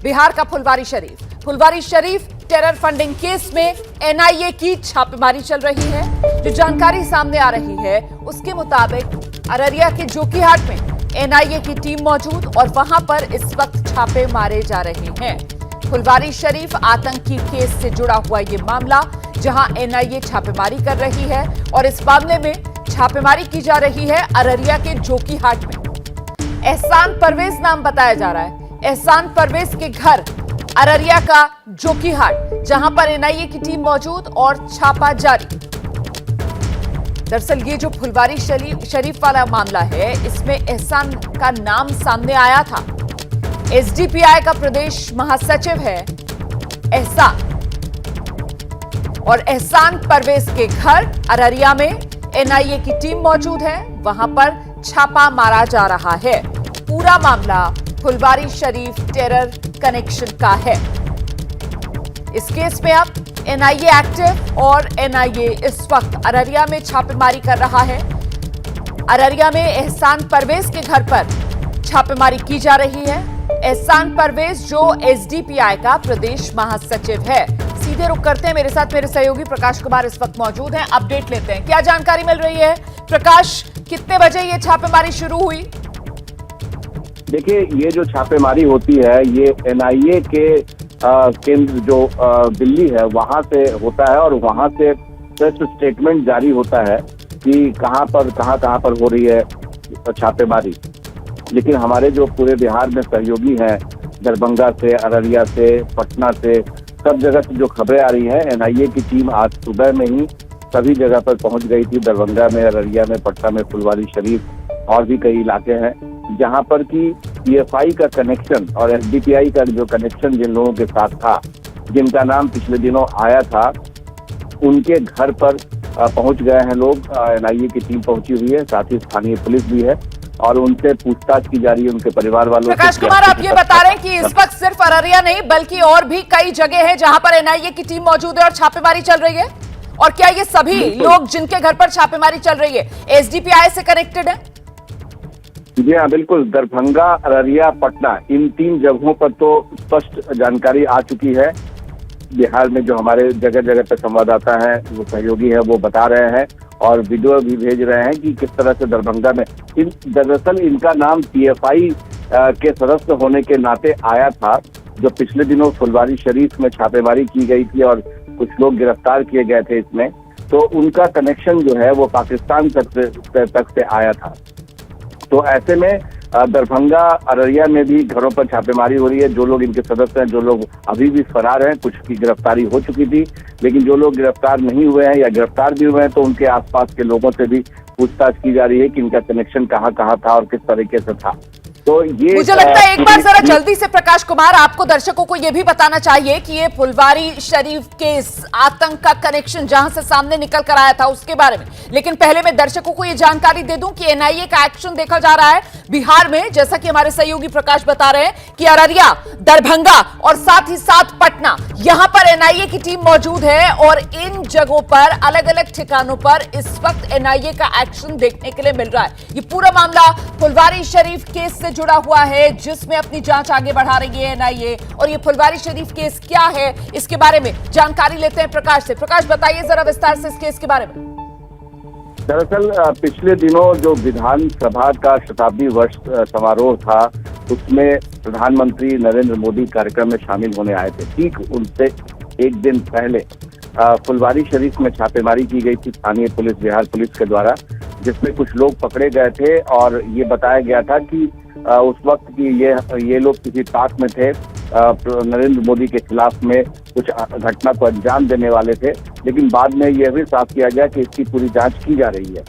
बिहार का Phulwari Sharif terror funding case में NIA की छापेमारी चल रही है। जो जानकारी सामने आ रही है उसके मुताबिक अररिया के जोकीहाट में एनआईए की टीम मौजूद और वहां पर इस वक्त छापे मारे जा रहे हैं। फुलवारी शरीफ आतंकी केस से जुड़ा हुआ ये मामला, जहां एनआईए छापेमारी कर रही है और इस मामले में छापेमारी की जा रही है अररिया के जोकीहाट में। एहसान परवेज नाम बताया जा रहा है। एहसान परवेज के घर अररिया का जोकीहाट, जहां पर एनआईए की टीम मौजूद और छापा जारी। दरअसल ये जो फुलवारी शरीफ वाला मामला है, इसमें एहसान का नाम सामने आया था। एसडीपीआई का प्रदेश महासचिव है एहसान, और एहसान परवेज के घर अररिया में एनआईए की टीम मौजूद है, वहां पर छापा मारा जा रहा है। पूरा मामला फुलवारी शरीफ टेरर कनेक्शन का है। इस केस में अब एनआईए एक्टिव और एनआईए इस वक्त अररिया में छापेमारी कर रहा है। अररिया में एहसान परवेज के घर पर छापेमारी की जा रही है। एहसान परवेज जो एसडीपीआई का प्रदेश महासचिव है। सीधे रुक करते हैं, मेरे साथ मेरे सहयोगी प्रकाश कुमार इस वक्त मौजूद हैं। अपडेट लेते हैं, क्या जानकारी मिल रही है प्रकाश? कितने बजे ये छापेमारी शुरू हुई? देखिए, ये जो छापेमारी होती है ये एनआईए के केंद्र जो दिल्ली है वहां से होता है, और वहां से प्रेस स्टेटमेंट जारी होता है कि कहां पर हो रही है छापेमारी। लेकिन हमारे जो पूरे बिहार में सहयोगी हैं, दरभंगा से, अररिया से, पटना से, सब जगह से जो खबरें आ रही हैं, एनआईए की टीम आज सुबह में ही सभी जगह पर पहुंच गई थी। दरभंगा में, अररिया में, पटना में, फुलवारी शरीफ और भी कई इलाके हैं जहां पर कि पीएफआई का कनेक्शन और एसडीपीआई का जो कनेक्शन जिन लोगों के साथ था, जिनका नाम पिछले दिनों आया था, उनके घर पर पहुंच गए हैं लोग। एनआईए की टीम पहुंची हुई है, साथ ही स्थानीय पुलिस भी है और उनसे पूछताछ की जा रही है, उनके परिवार वालों से। प्रकाश कुमार, आप ये बता रहे हैं कि इस वक्त सिर्फ अररिया नहीं बल्कि और भी कई जगह है जहां पर एनआईए की टीम मौजूद है और छापेमारी चल रही है, और क्या ये सभी लोग जिनके घर पर छापेमारी चल रही है एसडीपीआई से कनेक्टेड है? जी हाँ, बिल्कुल। दरभंगा, अररिया, पटना, इन तीन जगहों पर तो स्पष्ट जानकारी आ चुकी है। बिहार में जो हमारे जगह जगह पर संवाददाता हैं, वो सहयोगी हैं, वो बता रहे हैं और वीडियो भी भेज रहे हैं कि किस तरह से दरभंगा में दरअसल इनका नाम पीएफआई के सदस्य होने के नाते आया था। जो पिछले दिनों फुलवारी शरीफ में छापेमारी की गई थी और कुछ लोग गिरफ्तार किए गए थे इसमें, तो उनका कनेक्शन जो है वो पाकिस्तान तक से आया था। तो ऐसे में दरभंगा, अररिया में भी घरों पर छापेमारी हो रही है। जो लोग इनके सदस्य हैं, जो लोग अभी भी फरार हैं, कुछ की गिरफ्तारी हो चुकी थी, लेकिन जो लोग गिरफ्तार नहीं हुए हैं या गिरफ्तार भी हुए हैं, तो उनके आसपास के लोगों से भी पूछताछ की जा रही है कि इनका कनेक्शन कहाँ था और किस तरीके से था। तो ये मुझे लगता है एक बार जरा जल्दी से प्रकाश कुमार, आपको दर्शकों को यह भी बताना चाहिए कि ये फुलवारी शरीफ केस, आतंक का कनेक्शन जहां से सामने निकल कर आया था उसके बारे में। लेकिन पहले मैं दर्शकों को यह जानकारी दे दूं कि एनआईए का एक्शन देखा जा रहा है बिहार में, जैसा कि हमारे सहयोगी प्रकाश बता रहे हैं कि अररिया, दरभंगा और साथ ही साथ पटना, यहां पर एनआईए की टीम मौजूद है और इन जगहों पर अलग अलग ठिकानों पर इस वक्त एनआईए का एक्शन देखने के लिए मिल रहा है। ये पूरा मामला फुलवारी शरीफ केस से जुड़ा हुआ है, जिसमें अपनी जांच आगे बढ़ा रही है एनआईए। और ये फुलवारी शरीफ केस क्या है, इसके बारे में जानकारी लेते हैं प्रकाश से। प्रकाश, बताइए जरा विस्तार से इस केस के बारे में। दरअसल पिछले दिनों जो विधानसभा का शताब्दी वर्ष समारोह था, उसमें प्रधानमंत्री नरेंद्र मोदी कार्यक्रम में शामिल होने आए थे। ठीक उनसे एक दिन पहले फुलवारी शरीफ में छापेमारी की गई थी स्थानीय पुलिस, बिहार पुलिस के द्वारा, जिसमें कुछ लोग पकड़े गए थे और ये बताया गया था कि उस वक्त की ये लोग किसी पार्क में थे, नरेंद्र मोदी के खिलाफ में कुछ घटना को अंजाम देने वाले थे। लेकिन बाद में यह भी साफ किया गया कि इसकी पूरी जांच की जा रही है।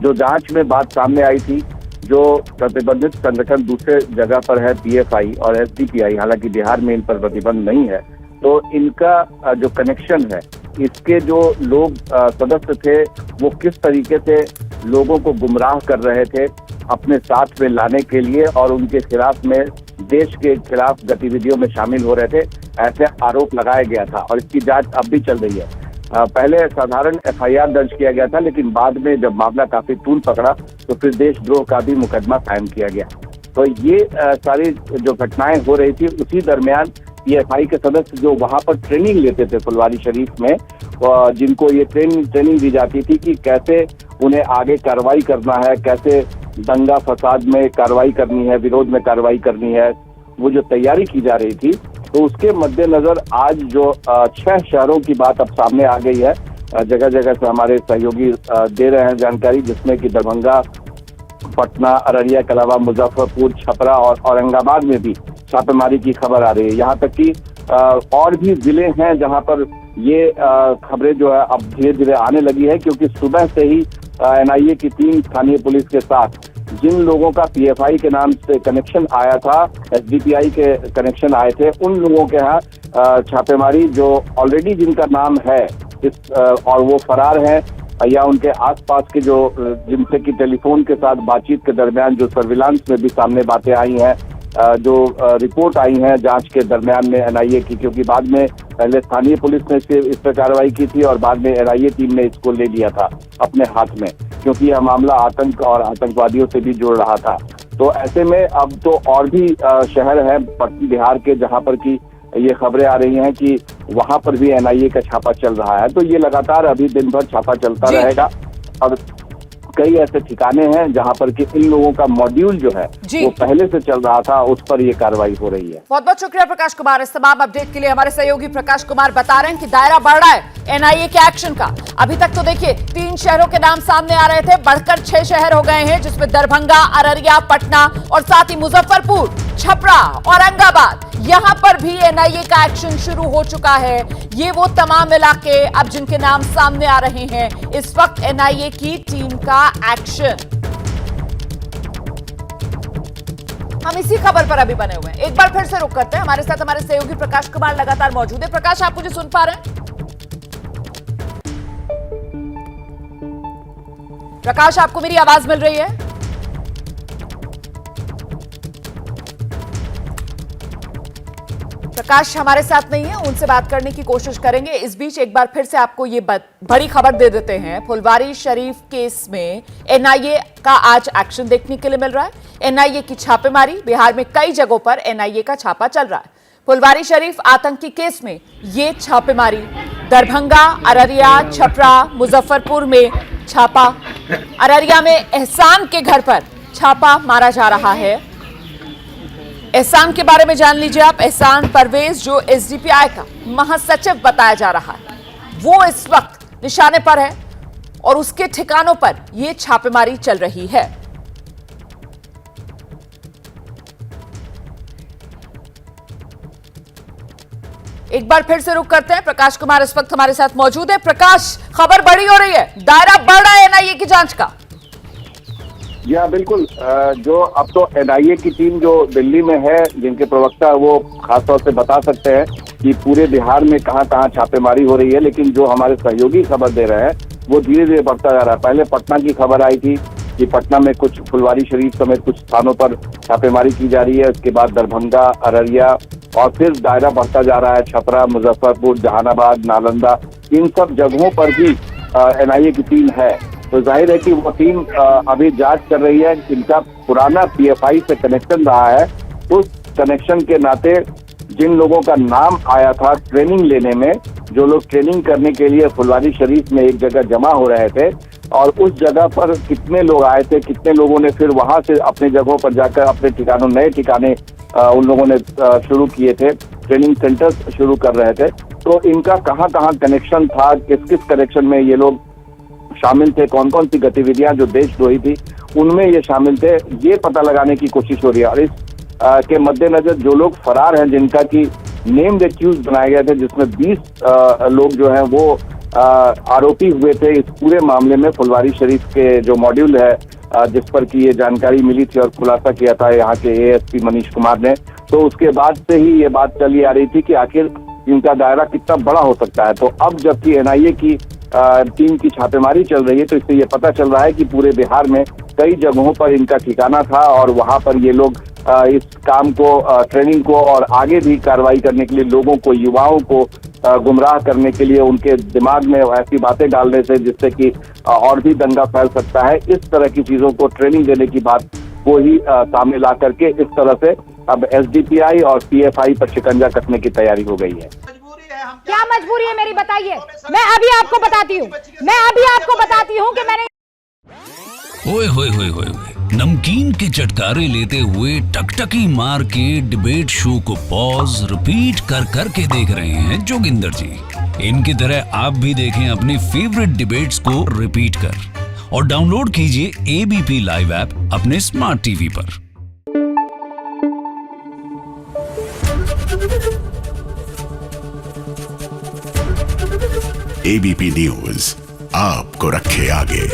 जो जांच में बात सामने आई थी, जो प्रतिबंधित संगठन दूसरे जगह पर है पीएफआई और एसडीपीआई, हालांकि बिहार में इन पर प्रतिबंध नहीं है, तो इनका जो कनेक्शन है, इसके जो लोग सदस्य थे, वो किस तरीके से लोगों को गुमराह कर रहे थे अपने साथ में लाने के लिए और उनके खिलाफ में, देश के खिलाफ गतिविधियों में शामिल हो रहे थे, ऐसे आरोप लगाया गया था और इसकी जांच अब भी चल रही है। पहले साधारण एफआईआर दर्ज किया गया था, लेकिन बाद में जब मामला काफी तूल पकड़ा तो फिर देशद्रोह का भी मुकदमा कायम किया गया। तो ये सारी जो घटनाएं हो रही थी उसी दरमियान पीएफआई के सदस्य जो वहां पर ट्रेनिंग लेते थे फुलवारी शरीफ में, जिनको ये ट्रेनिंग दी जाती थी कि कैसे उन्हें आगे कार्रवाई करना है, कैसे दंगा फसाद में कार्रवाई करनी है, विरोध में कार्रवाई करनी है, वो जो तैयारी की जा रही थी, तो उसके मद्देनजर आज जो 6 शहरों की बात अब सामने आ गई है। जगह जगह से हमारे सहयोगी दे रहे हैं जानकारी, जिसमें कि दरभंगा, पटना, अररिया के अलावा मुजफ्फरपुर, छपरा और औरंगाबाद में भी छापेमारी की खबर आ रही है। यहाँ तक कि और भी जिले हैं जहाँ पर ये खबरें जो है अब धीरे धीरे आने लगी है, क्योंकि सुबह से ही एनआईए की टीम स्थानीय पुलिस के साथ जिन लोगों का पीएफआई के नाम से कनेक्शन आया था, एसडीपीआई के कनेक्शन आए थे, उन लोगों के यहाँ छापेमारी जो ऑलरेडी जिनका नाम है और वो फरार है या उनके आसपास के जो जिनसे कि टेलीफोन के साथ बातचीत के दरमियान जो सर्विलांस में भी सामने बातें आई हैं, जो रिपोर्ट आई हैं जांच के दरमियान में एनआईए की, क्योंकि बाद में पहले स्थानीय पुलिस ने इस पर कार्रवाई की थी और बाद में एनआईए टीम ने इसको ले लिया था अपने हाथ में, क्योंकि यह मामला आतंक और आतंकवादियों से भी जुड़ रहा था। तो ऐसे में अब तो और भी शहर हैं बिहार के जहां पर की ये खबरें आ रही हैं कि वहां पर भी एनआईए का छापा चल रहा है। तो ये लगातार अभी दिन भर छापा चलता रहेगा और कई ऐसे ठिकाने हैं जहां पर कि इन लोगों का मॉड्यूल जो है वो पहले से चल रहा था, उस पर ये कार्रवाई हो रही है। बहुत बहुत शुक्रिया प्रकाश कुमार। इस तमाम अपडेट के लिए हमारे सहयोगी प्रकाश कुमार बता रहे हैं कि दायरा बढ़ रहा है एनआईए के एक्शन का। अभी तक तो देखिए 3 शहरों के नाम सामने आ रहे थे, बढ़कर 6 शहर हो गए हैं, जिसमें दरभंगा, अररिया, पटना और साथ ही मुजफ्फरपुर, छपरा, औरंगाबाद, यहां पर भी एनआईए का एक्शन शुरू हो चुका है। ये वो तमाम इलाके अब जिनके नाम सामने आ रहे हैं, इस वक्त एनआईए की टीम का एक्शन। हम इसी खबर पर अभी बने हुए हैं, एक बार फिर से रुक करते हैं। हमारे साथ हमारे सहयोगी प्रकाश कुमार लगातार मौजूद है। प्रकाश, आप मुझे सुन पा रहे हैं? प्रकाश, आपको मेरी आवाज मिल रही है? प्रकाश हमारे साथ नहीं है, उनसे बात करने की कोशिश करेंगे। इस बीच एक बार फिर से आपको ये बड़ी खबर दे देते हैं। फुलवारी शरीफ केस में एनआईए का आज एक्शन देखने के लिए मिल रहा है। एनआईए की छापेमारी, बिहार में कई जगहों पर एनआईए का छापा चल रहा है। फुलवारी शरीफ आतंकी केस में ये छापेमारी, दरभंगा, अररिया, छपरा, मुजफ्फरपुर में छापा। अररिया में एहसान के घर पर छापा मारा जा रहा है। एहसान के बारे में जान लीजिए आप। एहसान परवेज, जो एसडीपीआई का महासचिव बताया जा रहा है, वो इस वक्त निशाने पर है और उसके ठिकानों पर यह छापेमारी चल रही है। एक बार फिर से रुक करते हैं। प्रकाश कुमार इस वक्त हमारे साथ मौजूद है। प्रकाश, खबर बड़ी हो रही है, दायरा बढ़ रहा है एनआईए की जांच का। जी हाँ, बिल्कुल। जो अब तो एनआईए की टीम जो दिल्ली में है, जिनके प्रवक्ता वो खासतौर से बता सकते हैं कि पूरे बिहार में कहाँ कहाँ छापेमारी हो रही है, लेकिन जो हमारे सहयोगी खबर दे रहे हैं वो धीरे धीरे बढ़ता जा रहा है। पहले पटना की खबर आई थी कि पटना में कुछ फुलवारी शरीफ समेत कुछ स्थानों पर छापेमारी की जा रही है। उसके बाद दरभंगा, अररिया और फिर दायरा बढ़ता जा रहा है छपरा, मुजफ्फरपुर, जहानाबाद, नालंदा, इन सब जगहों पर भी एनआईए की टीम है। तो जाहिर है कि वो टीम अभी जांच कर रही है। इनका पुराना पीएफआई से कनेक्शन रहा है, उस कनेक्शन के नाते जिन लोगों का नाम आया था ट्रेनिंग लेने में, जो लोग ट्रेनिंग करने के लिए फुलवारी शरीफ में एक जगह जमा हो रहे थे, और उस जगह पर कितने लोग आए थे, कितने लोगों ने फिर वहां से अपने जगहों पर जाकर अपने ठिकानों, नए ठिकाने उन लोगों ने शुरू किए थे, ट्रेनिंग सेंटर्स शुरू कर रहे थे। तो इनका कहाँ कहाँ कनेक्शन था, किस किस कनेक्शन में ये लोग शामिल थे, कौन कौन सी गतिविधियां जो देशद्रोही थी उनमें ये शामिल थे, ये पता लगाने की कोशिश हो रही है। और इस के मद्देनजर जो लोग फरार हैं, जिनका की नेम्ड एक्यूज बनाए गए थे, जिसमें 20 लोग जो हैं वो आरोपी हुए थे इस पूरे मामले में। फुलवारी शरीफ के जो मॉड्यूल है जिस पर की ये जानकारी मिली थी और खुलासा किया था यहाँ के एएसपी मनीष कुमार ने, तो उसके बाद से ही ये बात चली आ रही थी कि आखिर इनका दायरा कितना बड़ा हो सकता है। तो अब जबकि एनआईए की टीम की छापेमारी चल रही है, तो इससे ये पता चल रहा है कि पूरे बिहार में कई जगहों पर इनका ठिकाना था और वहां पर ये लोग इस काम को, ट्रेनिंग को और आगे भी कार्रवाई करने के लिए लोगों को, युवाओं को गुमराह करने के लिए उनके दिमाग में ऐसी बातें डालने से जिससे कि और भी दंगा फैल सकता है, इस तरह की चीजों को ट्रेनिंग देने की बात को ही सामने ला करके इस तरह से अब एसडीपीआई और पीएफआई पर शिकंजा कसने की तैयारी हो गई है। क्या मजबूरी है मेरी, बताइए। मैं अभी आपको बताती हूँ कि मैंने ओए होए होए होए नमकीन के चटकारे लेते हुए टकटकी मार के डिबेट शो को पॉज रिपीट कर करके देख रहे हैं जोगिंदर जी। इनकी तरह आप भी देखें अपनी फेवरेट डिबेट्स को रिपीट कर और डाउनलोड कीजिए एबीपी लाइव ऐप अपने स्मार्ट टीवी पर। एबीपी न्यूज आपको रखे आगे।